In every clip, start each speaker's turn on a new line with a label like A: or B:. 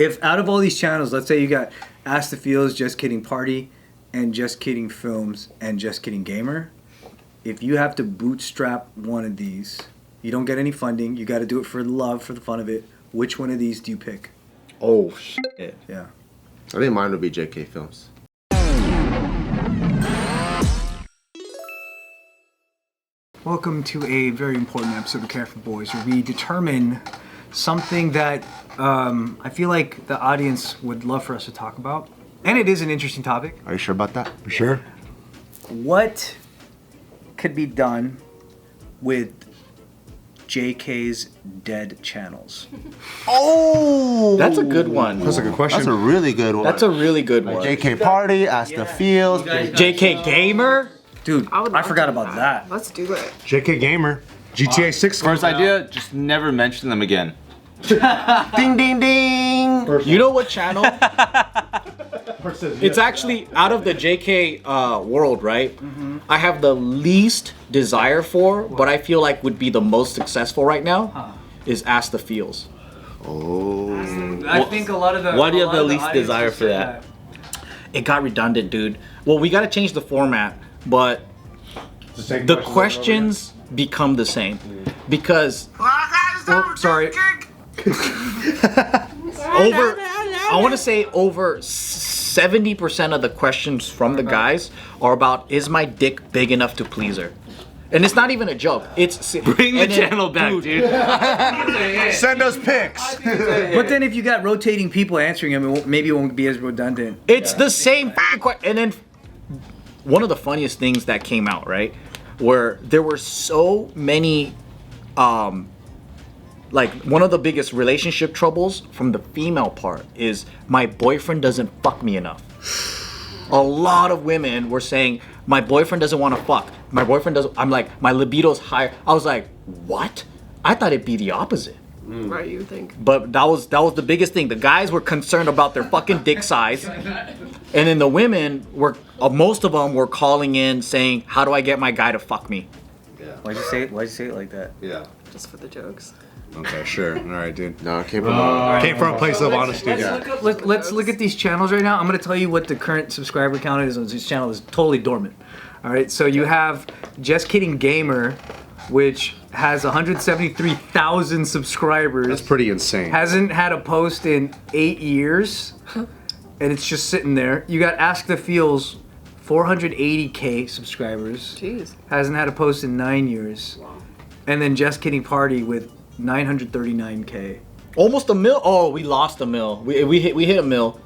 A: If out of all these channels, let's say you got Ask the Feels, Just Kidding Party, and Just Kidding Films, and Just Kidding Gamer, if you have to bootstrap one of these, you don't get any funding, you got to do it for love, for the fun of it, which one of these do you pick?
B: Oh, shit.
A: Yeah.
C: I think mine would be JK Films.
A: Welcome to a very important episode of Care for Boys, where we determine something that I feel like the audience would love for us to talk about. And it is an interesting topic.
C: Are you sure about that?
B: For sure.
A: What could be done with JK's dead channels?
B: Oh! That's a good one.
D: That's a good question.
C: That's a really good one.
B: That's a really good one.
C: JK Party, Ask the Feels.
B: JK Gamer?
A: Dude, I forgot about that.
E: Let's do it.
D: JK Gamer. GTA 6.
F: First idea, just never mention them again.
C: Ding, ding, ding.
B: You know what channel? It's actually out of the JK world, right? I have the least desire for, but I feel like would be the most successful right now, is Ask the Feels.
C: Oh.
A: I think a lot of the...
F: Why do you have the least desire for that?
B: It got redundant, dude. Well, we gotta change the format, but the questions become the same. Because...
A: Oh, sorry.
B: I want to say over 70% of the questions from the guys are about, is my dick big enough to please her? And it's not even a joke. It's
F: Bring the channel back, dude.
D: Send us pics.
A: But then if you got rotating people answering them, maybe it won't be as redundant.
B: It's the same question. And then one of the funniest things that came out, right, where there were so many, like one of the biggest relationship troubles from the female part is my boyfriend doesn't fuck me enough. A lot of women were saying my boyfriend doesn't want to fuck. My boyfriend doesn't. I'm like, my libido's higher. I was like, what? I thought it'd be the opposite.
E: Right, you think?
B: But that was the biggest thing. The guys were concerned about their fucking dick size, and then the women were, most of them were calling in saying, "How do I get my guy to fuck me?"
C: Yeah.
A: Why'd you say it like that?
C: Yeah.
E: Just for the jokes.
D: Okay, sure. All right, dude.
C: No, it came from
D: a place of honesty.
A: Let's look at these channels right now. I'm going to tell you what the current subscriber count is on this channel. Is totally dormant. All right, so you have Just Kidding Gamer, which has 173,000 subscribers.
D: That's pretty insane.
A: Hasn't had a post in 8 years, and it's just sitting there. You got Ask the Feels, 480K subscribers.
E: Jeez.
A: Hasn't had a post in 9 years. Wow. And then Just Kidding Party with 939K.
B: Almost a mil. Oh, we lost a mil. We hit a mil.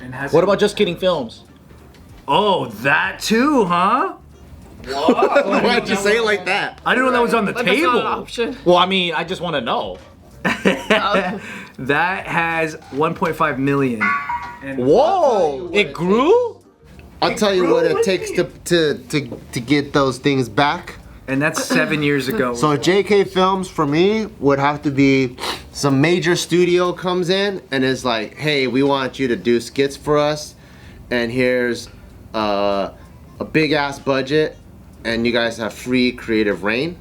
A: And
B: what about Just Kidding Films?
A: Oh, that too, huh?
C: Why'd you say it like that?
A: I didn't know that was on the
E: But that's
A: table.
E: not an option.
B: Well, I mean, I just want to know.
A: That has 1.5 million. And
B: Whoa! It grew?
C: I'll tell you what it takes to get those things back.
A: And that's 7 years ago.
C: So JK Films for me would have to be some major studio comes in and is like, hey, we want you to do skits for us, and here's a big ass budget, and you guys have free creative reign.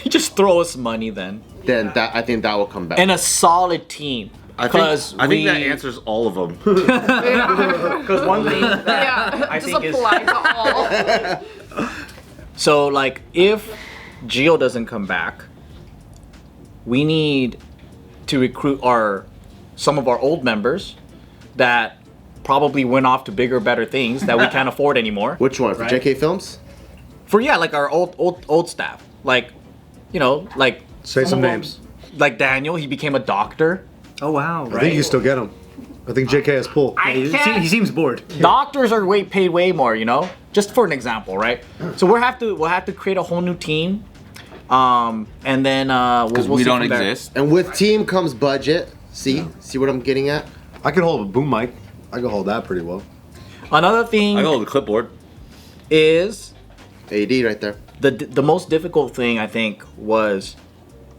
B: You just throw us money then.
C: Then I think that will come back.
B: And a solid team.
F: I think that answers all of them.
B: Because one thing
E: Yeah,
B: I
E: just
B: think is-
E: apply to all.
B: So, like, if Gio doesn't come back, we need to recruit some of our old members that probably went off to bigger, better things that we can't afford anymore.
C: Which one? For JK Films?
B: For like our old staff, like, you know, like
D: Say some
B: of
D: names.
B: them, like Daniel, he became a doctor.
A: Oh wow!
D: I think you can still get them. I think JK has pull.
A: He seems bored.
B: Doctors are paid way more, you know. Just for an example, right? So we'll have to create a whole new team, and then
F: Because
B: we'll
F: we
B: see
F: don't
B: from there.
F: exist.
C: And with team comes budget. See what I'm getting at?
D: I can hold a boom mic. I can hold that pretty well.
B: Another thing
F: I go with the clipboard.
B: is
C: AD right there.
B: the most difficult thing I think was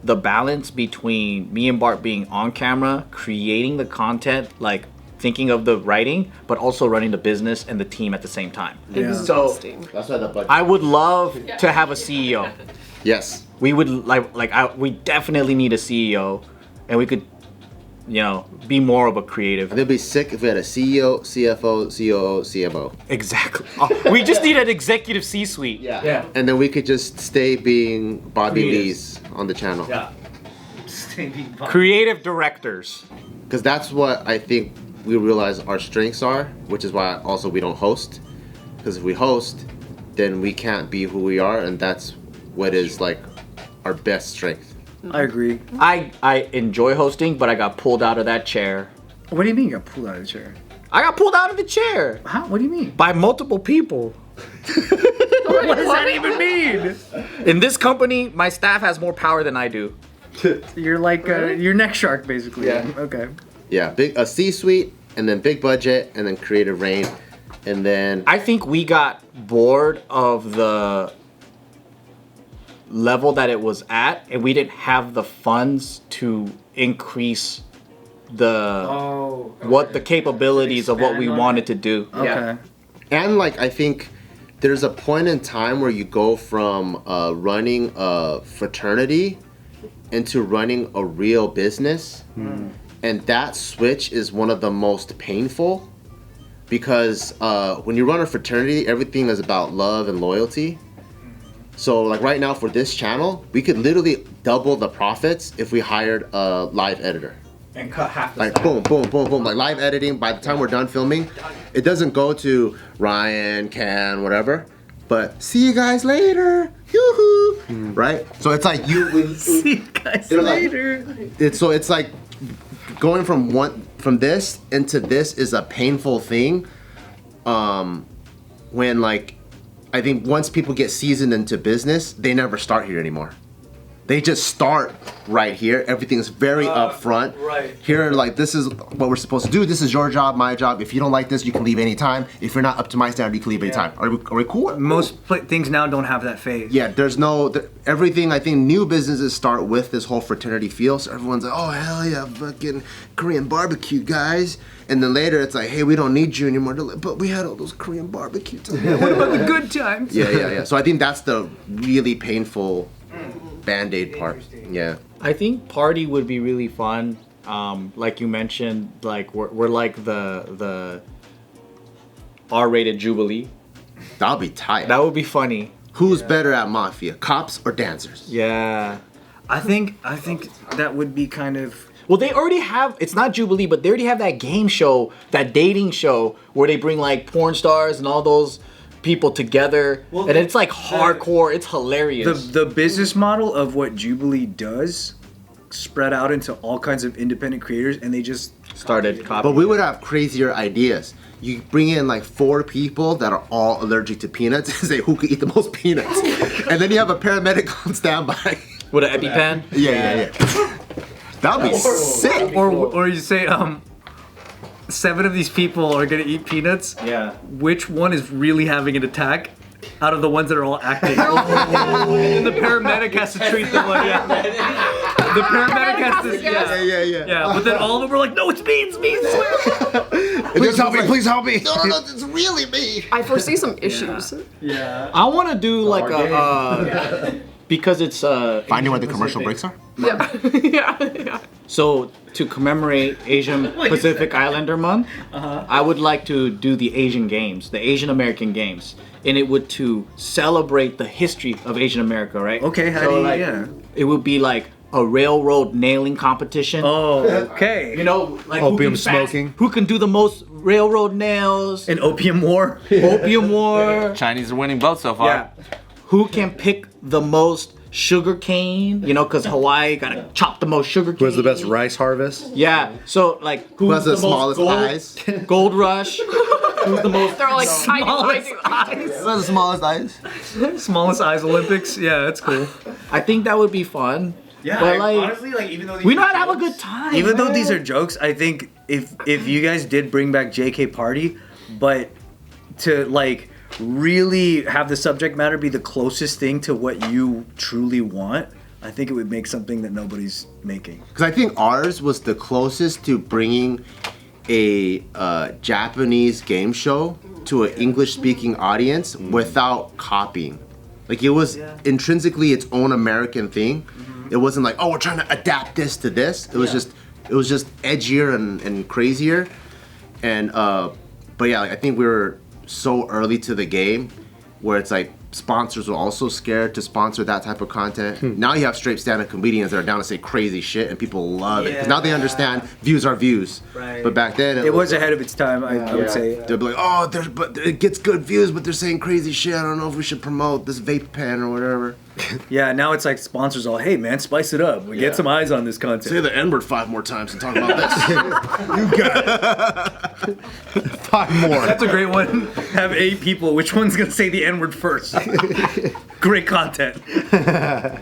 B: the balance between me and Bart being on camera, creating the content, like thinking of the writing, but also running the business and the team at the same time.
E: Exhausting.
C: That's why the budget.
B: I would love to have a CEO.
C: Yes.
B: We would we definitely need a CEO, and we could be more of a creative.
C: They'd be sick if we had a CEO, CFO, COO, CMO.
B: Exactly. We just need an executive C-suite.
C: Yeah. And then we could just stay being Bobby
B: Creatives.
C: Lee's on the channel.
B: Yeah. Creative directors.
C: Because that's what I think we realize our strengths are, which is why also we don't host. Because if we host, then we can't be who we are, and that's what is like our best strength.
A: I agree.
B: I enjoy hosting, but I got pulled out of that chair.
A: What do you mean you got pulled out of the chair?
B: I got pulled out of the chair
A: How? What do you mean?
B: by multiple people.
A: What does that even mean?
B: In this company, my staff has more power than I do.
A: You're like you're neck shark basically.
B: Yeah.
A: Okay.
C: Yeah, a C-suite, and then big budget, and then creative reign, and then
B: I think we got bored of the level that it was at, and we didn't have the funds to increase the what the capabilities of what we wanted to do.
A: Okay.
C: and like I think there's a point in time where you go from running a fraternity into running a real business, and that switch is one of the most painful because when you run a fraternity, everything is about love and loyalty. So like right now for this channel, we could literally double the profits if we hired a live editor.
B: And cut half the
C: Like
B: staff.
C: boom, boom, boom, boom. Like live editing, by the time we're done filming, it doesn't go to Ryan, Can, whatever. But see you guys later. Yoo-hoo. Right? So it's like
A: See you guys
C: They're like-
A: later.
C: it's like going from this into this is a painful thing. When like I think once people get seasoned into business, they never start here anymore. They just start right here. Everything's very upfront.
A: right.
C: Here, like, this is what we're supposed to do. This is your job, my job. If you don't like this, you can leave anytime. If you're not up to my standard, you can leave anytime. Are we cool?
A: Most things now don't have that phase.
C: Yeah, there's no everything. I think new businesses start with this whole fraternity feel. So everyone's like, "Oh hell yeah, fucking Korean barbecue, guys!" And then later it's like, "Hey, we don't need you anymore." They're like, "But we had all those Korean barbecue times."
A: What about the good times?
C: Yeah. So I think that's the really painful Band-Aid part. Yeah.
B: I think party would be really fun. Like you mentioned, like we're like the R-rated Jubilee.
C: That'll be tight.
B: That would be funny.
C: Who's better at mafia, cops or dancers?
B: Yeah.
A: I think that would be kind of.
B: Well, they already have. It's not Jubilee, but they already have that game show, that dating show, where they bring like porn stars and all those people together, and it's like hardcore. It's hilarious.
A: The business model of what Jubilee does spread out into all kinds of independent creators, and they just
B: started
C: But
B: copying.
C: we would have crazier ideas. You bring in like 4 people that are all allergic to peanuts and say who could eat the most peanuts. And then you have a paramedic on standby.
B: With an EpiPen.
C: Yeah. That'd be sick.
A: or you say 7 of these people are gonna eat peanuts.
B: Yeah.
A: Which one is really having an attack? Out of the ones that are all acting, and the paramedic has to treat them like the paramedic has to
C: Yeah.
A: But then all of them were like, no, it's me, swear.
C: Please help me, please help me. No, it's really me.
E: I foresee some issues.
A: Yeah.
B: I want to do like a because it's
C: Finding where the commercial breaks are?
E: Yeah.
B: so to commemorate Asian Pacific Islander Month, I would like to do the Asian Games, the Asian American Games, and it would to celebrate the history of Asian America, right?
A: Okay, how
B: So,
A: do you?
B: like,
A: Yeah.
B: It would be like a railroad nailing competition.
A: Oh, okay.
B: You know, like
D: Opium
B: who can fast-
D: smoking.
B: who can do the most railroad nails?
A: An opium war.
B: Opium war.
F: Chinese are winning both so far.
B: Yeah. Who can pick the most sugar cane? You know, because Hawaii gotta chop the most sugar cane.
D: Who has the best rice harvest?
B: Yeah. So like, who's
C: Who has the
B: most
C: smallest
B: gold,
C: eyes?
B: Gold rush. Who's the most?
E: They're all like
A: Smallest
E: tiny.
C: Who has the smallest eyes?
A: Smallest eyes Olympics. Yeah, that's cool.
B: I think that would be fun.
A: Yeah,
B: But like,
A: honestly, like even though
B: we know how to have a good time.
A: even though
B: man.
A: these are jokes, I think if you guys did bring back JK Party, but to like really have the subject matter be the closest thing to what you truly want, I think it would make something that nobody's making.
C: Because I think ours was the closest to bringing a Japanese game show to an English-speaking audience without copying. Like it was intrinsically its own American thing. It wasn't like, oh, we're trying to adapt this to this. It was just it was just edgier and crazier. And but yeah, like, I think we were so early to the game where it's like sponsors were also scared to sponsor that type of content. Now you have straight stand-up comedians that are down to say crazy shit and people love it because now they understand views are views.
A: Right.
C: But back then
A: It was ahead of its time, I would say.
C: they'd be like, oh, but it gets good views, but they're saying crazy shit. I don't know if we should promote this vape pen or whatever.
A: Yeah, now it's like sponsors all, hey man, spice it up. We get some eyes on this content.
C: Say the N-word 5 more times and talk about this. You got it.
D: 5 more.
A: That's a great one. Have 8 people. Which one's gonna say the N-word first? Great content.
D: It's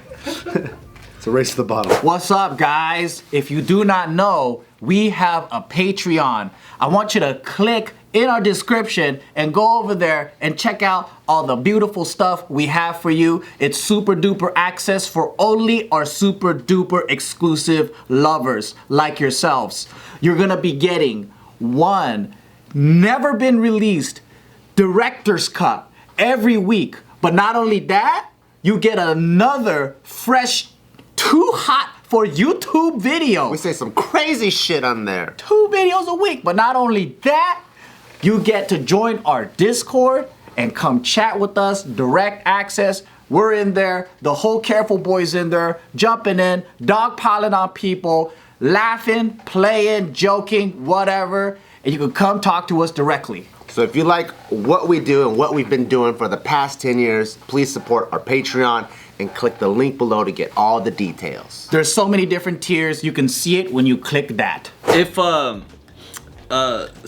D: a race to the bottom.
B: What's up, guys? If you do not know, we have a Patreon. I want you to click in our description and go over there and check out all the beautiful stuff we have for you. It's super duper access for only our super duper exclusive lovers like yourselves. You're gonna be getting one never been released director's cut every week. But not only that, you get another fresh, too hot for YouTube video.
C: We say some crazy shit on there.
B: 2 videos a week. But not only that, you get to join our Discord and come chat with us, direct access. We're in there, the whole Careful Boys in there, jumping in, dogpiling on people, laughing, playing, joking, whatever. And you can come talk to us directly.
C: So if you like what we do and what we've been doing for the past 10 years, please support our Patreon and click the link below to get all the details.
B: There's so many different tiers. You can see it when you click that.
F: If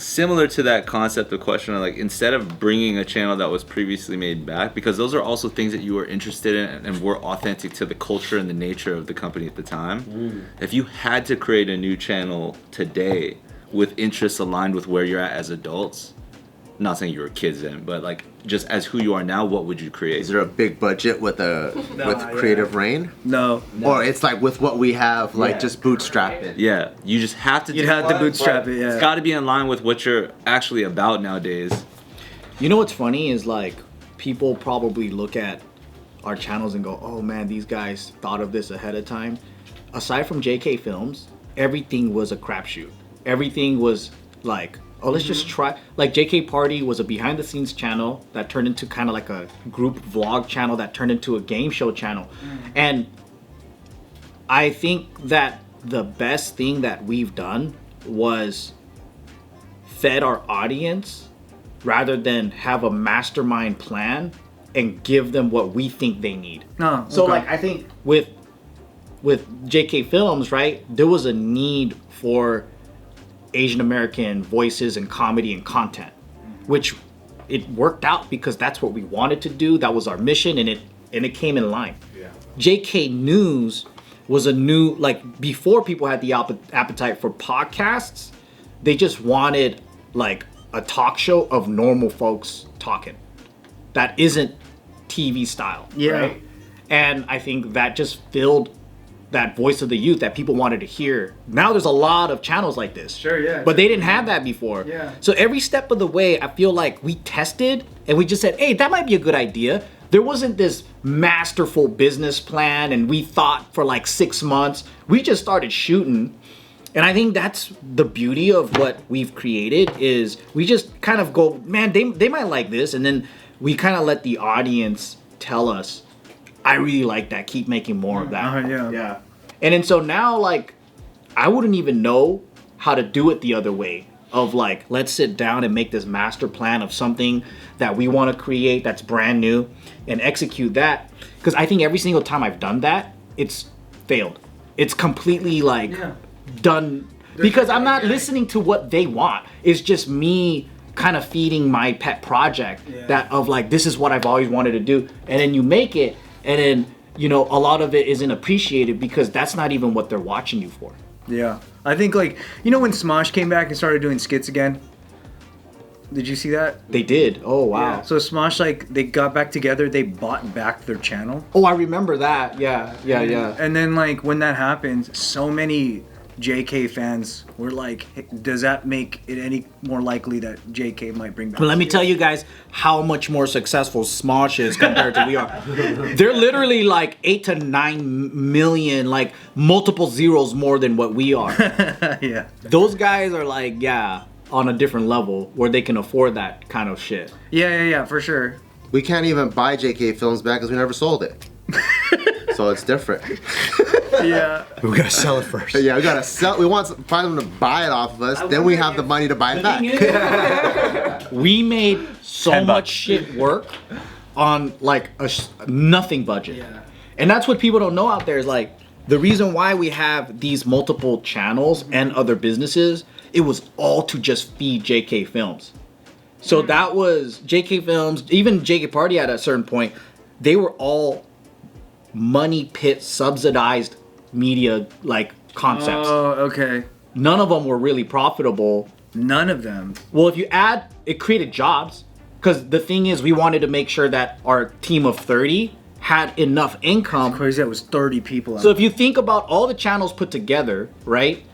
F: similar to that concept of question of like instead of bringing a channel that was previously made back, because those are also things that you were interested in and were authentic to the culture and the nature of the company at the time. If you had to create a new channel today with interests aligned with where you're at as adults, not saying you were kids then, but like just as who you are now, what would you create?
C: Is there a big budget with creative reign?
A: No.
C: Or it's like with what we have, like just bootstrap it.
F: Yeah, you just have to.
A: You'd have to bootstrap it, yeah.
F: It's got to be in line with what you're actually about nowadays.
B: You know what's funny is like people probably look at our channels and go, oh man, these guys thought of this ahead of time. Aside from JK Films, everything was a crapshoot. Everything was like, oh, let's just try. Like JK Party was a behind the scenes channel that turned into kind of like a group vlog channel that turned into a game show channel. And I think that the best thing that we've done was fed our audience rather than have a mastermind plan and give them what we think they need.
A: No,
B: So
A: okay.
B: like I think with JK Films, right, there was a need for Asian American voices and comedy and content, which it worked out because that's what we wanted to do. That was our mission, and it came in line. Yeah. JK News was a new, like before people had the appetite for podcasts, they just wanted like a talk show of normal folks talking that isn't TV style.
A: Yeah.
B: Right? And I think that just filled that voice of the youth that people wanted to hear. Now there's a lot of channels like this.
A: Sure, yeah.
B: But they didn't have that before.
A: Yeah.
B: So every step of the way, I feel like we tested and we just said, hey, that might be a good idea. There wasn't this masterful business plan and we thought for like 6 months. We just started shooting. And I think that's the beauty of what we've created is we just kind of go, man, they might like this. And then we kind of let the audience tell us, I really like that. Keep making more of that.
A: Yeah.
B: And then so now, like, I wouldn't even know how to do it the other way. Of like, let's sit down and make this master plan of something that we want to create that's brand new and execute that. Because I think every single time I've done that, it's failed. It's completely like done. Because I'm not listening to what they want. It's just me kind of feeding my pet project that of like, this is what I've always wanted to do. And then you make it. And then, you know, a lot of it isn't appreciated because that's not even what they're watching you for.
A: Yeah. I think, like, you know when Smosh came back and started doing skits again? Did you see that?
B: They did. Oh, wow.
A: Yeah. So Smosh, like, they got back together. They bought back their channel.
B: Oh, I remember that. Yeah.
A: And then, like, when that happened, so many JK fans were like, hey, does that make it any more likely that JK might bring back?
B: But let me tell you guys how much more successful Smosh is compared to we are. They're literally like 8 to 9 million, like multiple zeros more than what we are.
A: Yeah.
B: Those guys are like, yeah, on a different level where they can afford that kind of shit.
A: Yeah, for sure.
C: We can't even buy JK Films back because we never sold it. So it's different.
A: Yeah.
D: We gotta sell it first.
C: Yeah, we gotta sell. We want find them to buy it off of us. Then we have the money to buy it back.
B: We made so much shit work on like a nothing budget.
A: Yeah.
B: And that's what people don't know out there is like the reason why we have these multiple channels and other businesses, it was all to just feed JK Films. So that was JK Films, even JK Party at a certain point, they were all money pit subsidized media like concepts.
A: Oh, okay.
B: None of them were really profitable.
A: None of them.
B: Well, if you add, it created jobs. Because the thing is, we wanted to make sure that our team of 30 had enough income.
A: Crazy, that was 30 people.
B: So if you think about all the channels put together, right?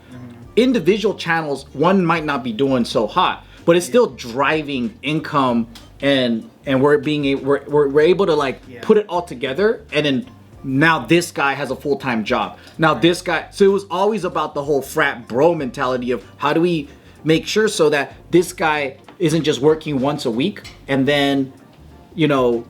B: Individual channels, one might not be doing so hot, but it's still driving income, and we're able to like put it all together, and then now this guy has a full-time job. Now this guy, so it was always about the whole frat bro mentality of how do we make sure so that this guy isn't just working once a week and then, you know,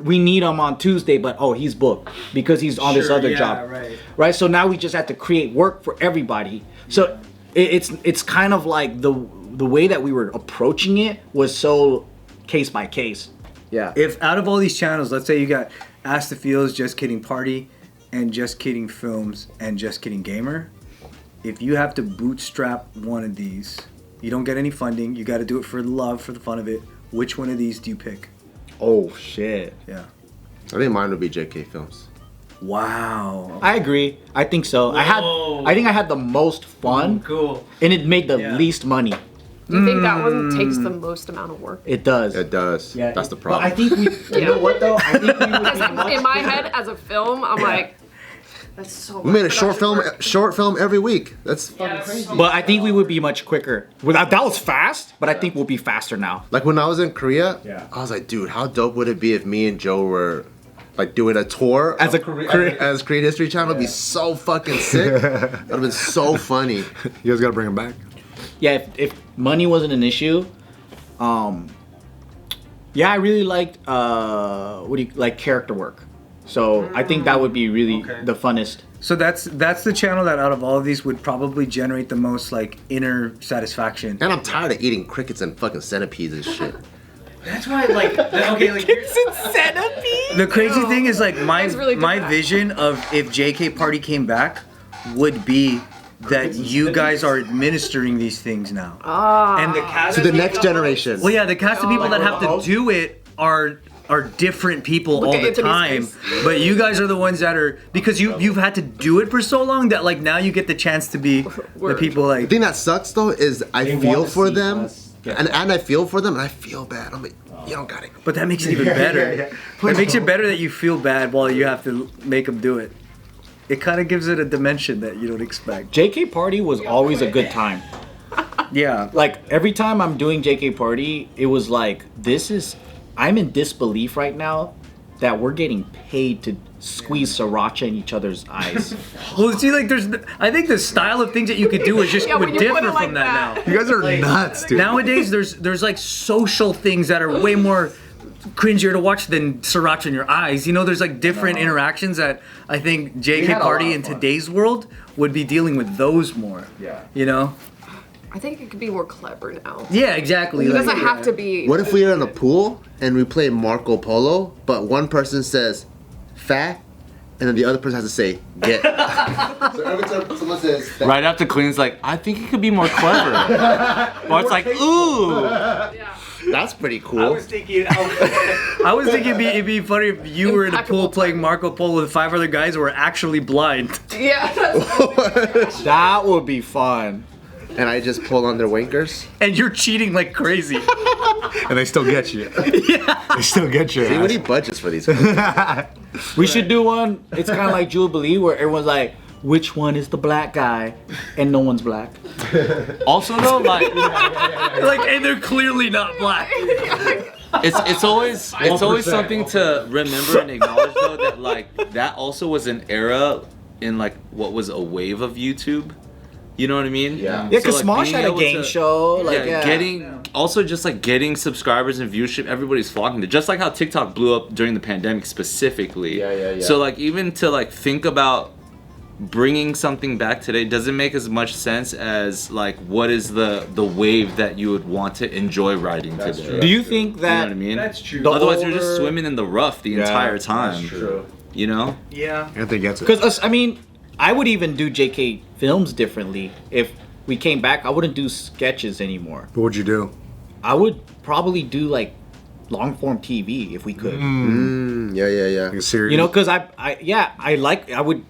B: we need him on Tuesday, but oh, he's booked because he's on this other job. Right. So now we just have to create work for everybody. So it's kind of like the way that we were approaching it was so case by case. Yeah.
A: If out of all these channels, let's say you got Ask the Feels, Just Kidding Party, and Just Kidding Films, and Just Kidding Gamer, if you have to bootstrap one of these, you don't get any funding, you got to do it for love, for the fun of it, which one of these do you pick?
B: Oh, shit.
A: Yeah.
C: I think mine would be JK Films.
A: Wow.
B: I agree. I think so. I think I had the most fun.
A: Cool.
B: And it made the least money.
E: Do you think that one takes the most amount of work?
B: It does.
C: It does.
B: Yeah,
C: That's the
B: But
C: problem.
B: I think we. You know what though? I think we would be much
E: In my head, as a film, I'm like, that's so.
C: We made a short film every week. That's fucking crazy.
B: But I think we would be much quicker. That was fast, but I think we'll be faster now.
C: Like when I was in Korea,
B: Yeah.
C: I was like, dude, how dope would it be if me and Joe were like doing a tour
B: As
C: of
B: a
C: as Korean History Channel? It'd be so fucking sick. That'd have been so funny.
D: You guys gotta bring him back.
B: Yeah, if money wasn't an issue, yeah, I really liked character work. So I think that would be really the funnest.
A: So that's the channel that out of all of these would probably generate the most like inner satisfaction.
C: And I'm tired of eating crickets and fucking centipedes and shit.
A: That's why like the crazy thing is like
E: That's really good
A: my
E: back.
A: vision of if JK Party came back would be that you guys are administering these things now. And the cast
C: To the next generation.
A: Well, yeah, the cast of people that have to do it are different people
E: Look
A: all
E: at
A: the
E: Anthony's
A: time.
E: face.
A: But you guys are the ones that are because you've had to do it for so long that like now you get the chance to be the
E: Word.
A: people
C: The
A: like
C: thing that sucks though is I feel
B: want to
C: for
B: see
C: them,
B: us get
C: and I feel for them, and I feel bad. I'm like, you don't got it.
A: But that makes it even better. It makes it better that you feel bad while you have to make them do it. It kind of gives it a dimension that you don't expect.
B: JK Party was always a good time.
A: Yeah.
B: Like every time I'm doing JK Party, it was like I'm in disbelief right now that we're getting paid to squeeze sriracha in each other's eyes.
A: Well, see, like, I think the style of things that you could do is just
E: Yeah, when
A: would
E: you put
A: differ
E: it like
A: from that,
E: that.
A: now.
D: You guys are nuts, dude.
A: Nowadays, there's like social things that are way more cringier to watch than sriracha in your eyes. You know, there's like different interactions that I think
B: had
A: JK
B: a lot
A: Party
B: of
A: in
B: fun.
A: today's world would be dealing with those more.
B: Yeah.
A: You know?
E: I think it could be more clever now.
A: Yeah, exactly.
E: It
A: like,
E: doesn't have to be.
C: What if we are in a pool and we play Marco Polo, but one person says fat, and then the other person has to say get. So every time someone says fat,
F: Right after Kaline's like, I think it could be more clever. Or it's like, ooh.
E: Yeah.
C: that's pretty cool.
A: thinking it'd be funny if you were in a
E: Impeccable
A: pool playing Marco Polo with 5 other guys who were actually blind.
E: Yeah. That's
B: That would be fun.
C: And I just pull on their winkers.
A: And you're cheating like crazy.
D: And they still get you. Yeah. They still get you.
C: See, we need budgets for these guys.
B: We should do one. It's kind of like Jubilee where everyone's like, which one is the black guy, and no one's black.
F: Also though, like
A: Like, and they're clearly not black.
F: it's always something to remember and acknowledge though that like that also was an era in like what was a wave of YouTube. You know what I mean?
C: Yeah.
B: Yeah, because
F: So, like,
B: Smosh
F: being
B: had a
F: able
B: game
F: to-
B: show. Like, yeah.
F: Also just like getting subscribers and viewership, everybody's flocking to, just like how TikTok blew up during the pandemic specifically.
C: Yeah.
F: So like even to like think about bringing something back today doesn't make as much sense as like what is the wave that you would want to enjoy riding today.
B: Do you think
F: You know
B: that
F: what I mean?
A: That's true.
B: The
F: Otherwise you're just
B: older-
F: swimming in the rough the entire time.
C: True.
F: You know?
A: Yeah.
D: Anthony gets it.
B: Because I mean, I would even do JK films differently if we came back. I wouldn't do sketches anymore.
D: What would you do?
B: I would probably do like long form TV if we could.
C: Yeah.
D: Like a series?
B: You know, because I would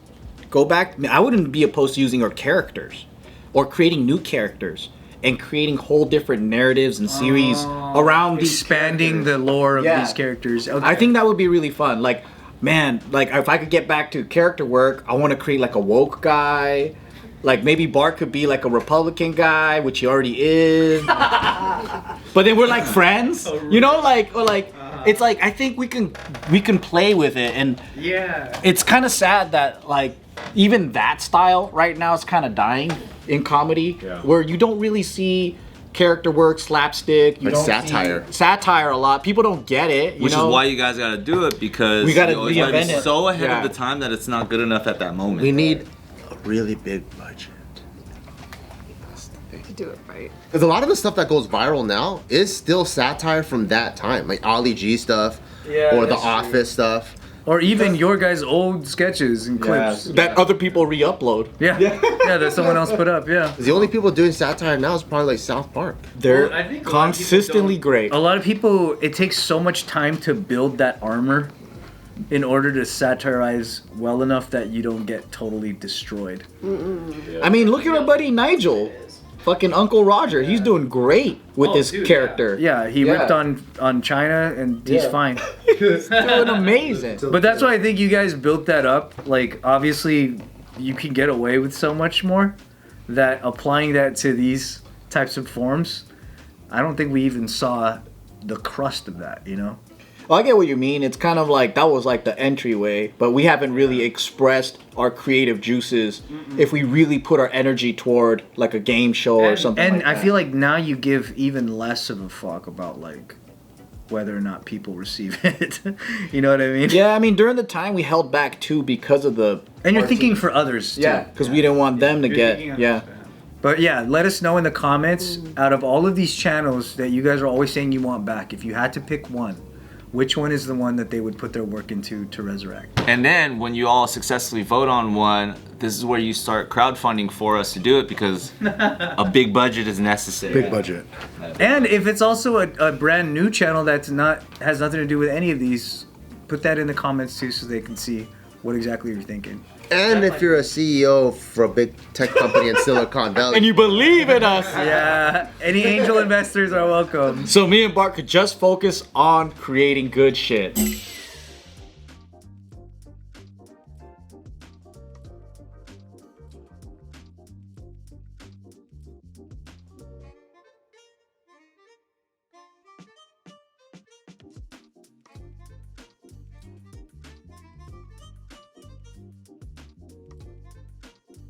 B: go back. I wouldn't be opposed to using our characters or creating new characters and creating whole different narratives and series around these
A: Expanding the lore of
B: Yeah.
A: these characters. Okay.
B: I think that would be really fun. Like, man, like if I could get back to character work, I want to create like a woke guy. Like maybe Bart could be like a Republican guy, which he already is. But then we're like friends, you know, like or like it's like I think we can play with it, and
A: Yeah.
B: it's kind of sad that like even that style right now is kind of dying in comedy, where you don't really see character work, slapstick, you
C: Like
B: don't
C: satire.
B: see satire a lot. People don't get it, you
F: Which
B: know?
F: is why you guys gotta do it, because
B: We gotta
F: you always gotta be
B: reinvent it.
F: so ahead
B: Yeah.
F: of the time that it's not good enough at that moment.
C: We need a really big budget.
E: To do it right.
C: Because a lot of the stuff that goes viral now is still satire from that time, like Ali G stuff,
A: Yeah,
C: or The
A: that's true.
C: Office stuff.
A: Or even your guys' old sketches and clips.
B: that other people re-upload.
A: Yeah. Yeah, that someone else put up. Yeah.
C: 'Cause the only people doing satire now is probably like South Park.
B: They're
G: Well, I think a lot of people
B: consistently
G: don't-
B: great.
A: A lot of people, it takes so much time to build that armor in order to satirize well enough that you don't get totally destroyed.
B: I mean, look at our buddy Nigel. Fucking Uncle Roger. He's doing great with
G: Oh,
B: this
G: dude,
B: character.
A: Yeah, he
B: Yeah.
A: ripped on China and he's
B: Yeah.
A: fine.
B: He's doing amazing.
A: But that's why I think you guys built that up. Like, obviously, you can get away with so much more that applying that to these types of forms, I don't think we even saw the crust of that, you know?
B: Well, I get what you mean. It's kind of like that was like the entryway, but we haven't really expressed our creative juices if we really put our energy toward like a game show or something.
A: And
B: like
A: I
B: that.
A: feel like now you give even less of a fuck about, like, whether or not people receive it. You know what I mean?
B: Yeah, I mean, during the time we held back too because of the.
A: And you're thinking for others, too.
B: Yeah, because we didn't want them to
G: You're
B: get.
G: thinking of
B: Yeah.
G: this, man.
A: But yeah, let us know in the comments, out of all of these channels that you guys are always saying you want back, if you had to pick one, which one is the one that they would put their work into to resurrect?
F: And then when you all successfully vote on one, this is where you start crowdfunding for us to do it, because a big budget is necessary.
D: Big budget.
A: And if it's also a brand new channel that's not has nothing to do with any of these, put that in the comments too so they can see what exactly you're thinking.
C: And if you're a CEO for a big tech company in Silicon Valley,
B: And you believe in us.
A: Yeah, any angel investors are welcome.
B: So me and Bart could just focus on creating good shit.